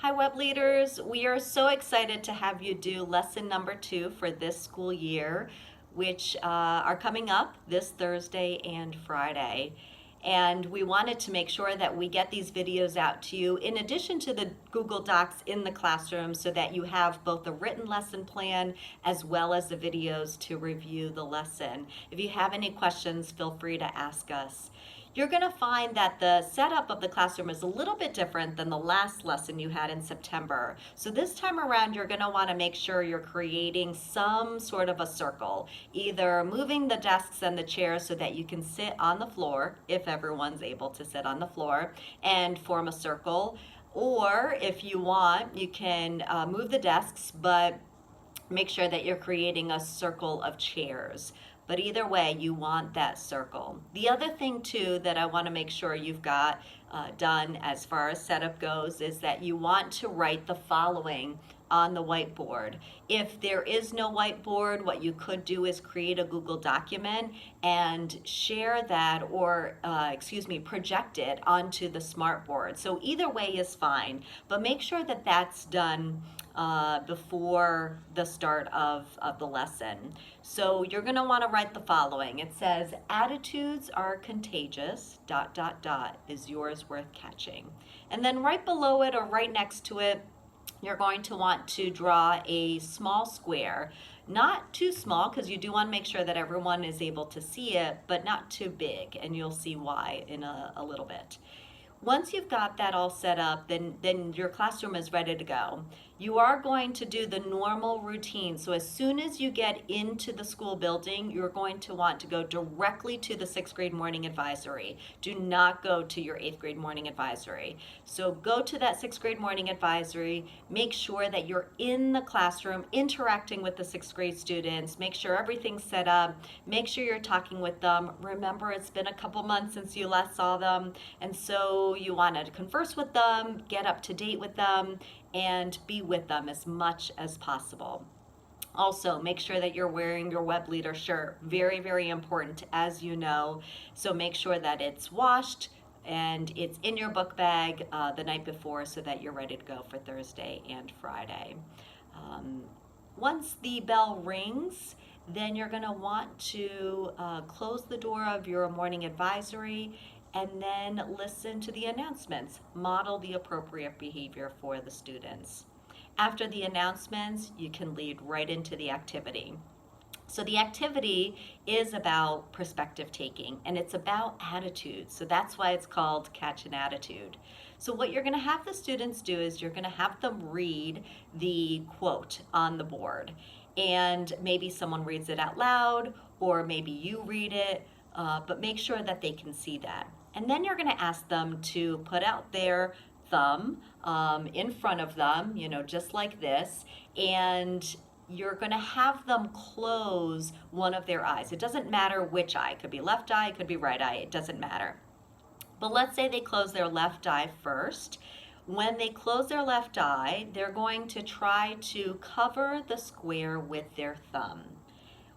Hi, web leaders. We are so excited to have you do lesson number 2 for this school year, which are coming up this Thursday and Friday. And we wanted to make sure that we get these videos out to you in addition to the Google Docs in the classroom so that you have both the written lesson plan as well as the videos to review the lesson. If you have any questions, feel free to ask us. You're going to find that the setup of the classroom is a little bit different than the last lesson you had in September. So this time around, you're going to want to make sure you're creating some sort of a circle, either moving the desks and the chairs so that you can sit on the floor, if everyone's able to sit on the floor, and form a circle. Or if you want, you can move the desks, but make sure that you're creating a circle of chairs. But either way, you want that circle. The other thing too that I want to make sure you've got done as far as setup goes is that you want to write the following on the whiteboard. If there is no whiteboard, what you could do is create a Google document and share that, or project it onto the smartboard. So either way is fine, but make sure that that's done before the start of the lesson. So you're going to want to write the following. It says, attitudes are contagious, dot, dot, dot, is yours worth catching? And then right below it or right next to it, you're going to want to draw a small square. Not too small, because you do want to make sure that everyone is able to see it, but not too big, and you'll see why in a little bit. Once you've got that all set up, then your classroom is ready to go. You are going to do the normal routine. So as soon as you get into the school building, you're going to want to go directly to the 6th grade morning advisory. Do not go to your 8th grade morning advisory. So go to that 6th grade morning advisory, make sure that you're in the classroom interacting with the 6th grade students, make sure everything's set up, make sure you're talking with them. Remember, it's been a couple months since you last saw them, and so you want to converse with them, get up to date with them, and be with them as much as possible. Also, make sure that you're wearing your web leader shirt. Very, very important, as you know. So make sure that it's washed and it's in your book bag the night before so that you're ready to go for Thursday and Friday. Um, Once the bell rings, then you're going to want to close the door of your morning advisory and then listen to the announcements. Model the appropriate behavior for the students. After the announcements, you can lead right into the activity. So the activity is about perspective taking, and it's about attitude. So that's why it's called Catch an Attitude. So what you're going to have the students do is you're going to have them read the quote on the board. And maybe someone reads it out loud, or maybe you read it, but make sure that they can see that. And then you're going to ask them to put out their thumb in front of them, just like this, and you're going to have them close one of their eyes. It doesn't matter which eye. It could be left eye, it could be right eye, it doesn't matter. But let's say they close their left eye first. When they close their left eye, they're going to try to cover the square with their thumb.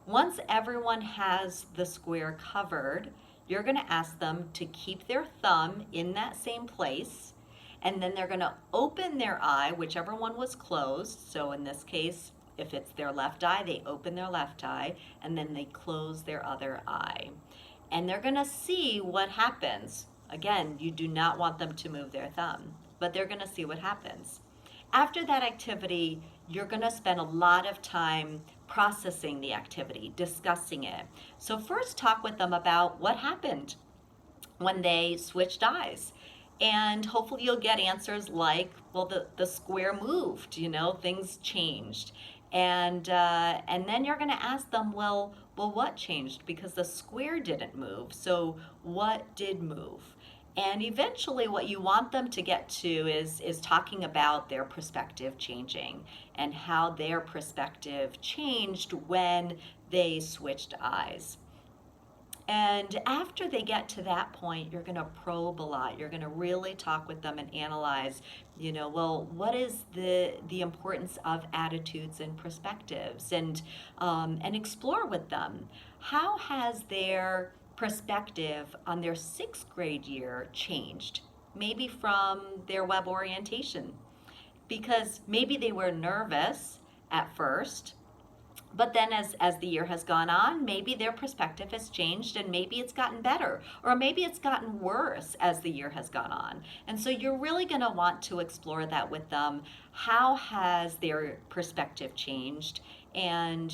Once everyone has the square covered, you're going to ask them to keep their thumb in that same place, and then they're going to open their eye, whichever one was closed. So in this case, if it's their left eye, they open their left eye, and then they close their other eye. And they're going to see what happens. Again, you do not want them to move their thumb, but they're going to see what happens. After that activity, you're going to spend a lot of time processing the activity, discussing it. So first talk with them about what happened when they switched eyes. And hopefully you'll get answers like, well, the square moved, things changed. And then you're going to ask them, well, what changed? Because the square didn't move. So what did move? And eventually what you want them to get to is talking about their perspective changing and how their perspective changed when they switched eyes. And after they get to that point, you're going to probe a lot. You're going to really talk with them and analyze, what is the importance of attitudes and perspectives, and explore with them. How has their perspective on their 6th grade year changed? Maybe from their web orientation. because maybe they were nervous at first, but then as the year has gone on, maybe their perspective has changed and maybe it's gotten better, or maybe it's gotten worse as the year has gone on. And so you're really going to want to explore that with them. How has their perspective changed? And,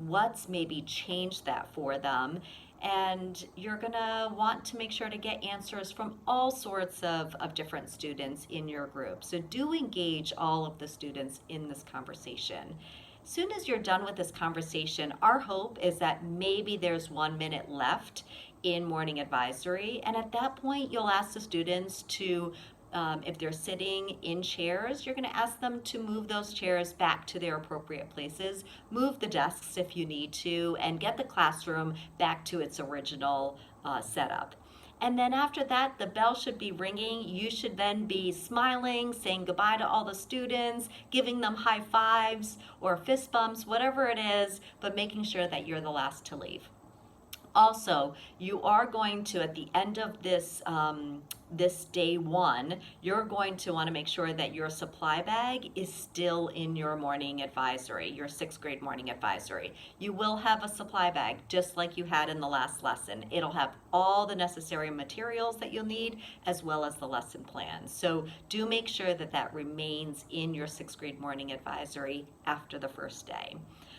what's maybe changed that for them? And you're going to want to make sure to get answers from all sorts of different students in your group. So do engage all of the students in this conversation. Soon as you're done with this conversation, our hope is that maybe there's 1 minute left in morning advisory. And at that point, you'll ask the students to, if they're sitting in chairs, you're going to ask them to move those chairs back to their appropriate places, move the desks if you need to, and get the classroom back to its original setup. And then after that, the bell should be ringing. You should then be smiling, saying goodbye to all the students, giving them high fives or fist bumps, whatever it is, but making sure that you're the last to leave. Also, you are going to, at the end of this this day one, you're going to want to make sure that your supply bag is still in your morning advisory, your 6th grade morning advisory. You will have a supply bag just like you had in the last lesson. It'll have all the necessary materials that you'll need as well as the lesson plan. So do make sure that that remains in your 6th grade morning advisory after the first day.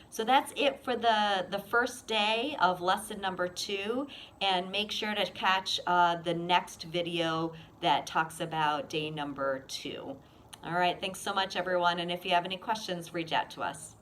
So that's it for the first day of lesson number 2, and make sure to catch the next video that talks about day number 2. All right, thanks so much everyone, and if you have any questions, reach out to us.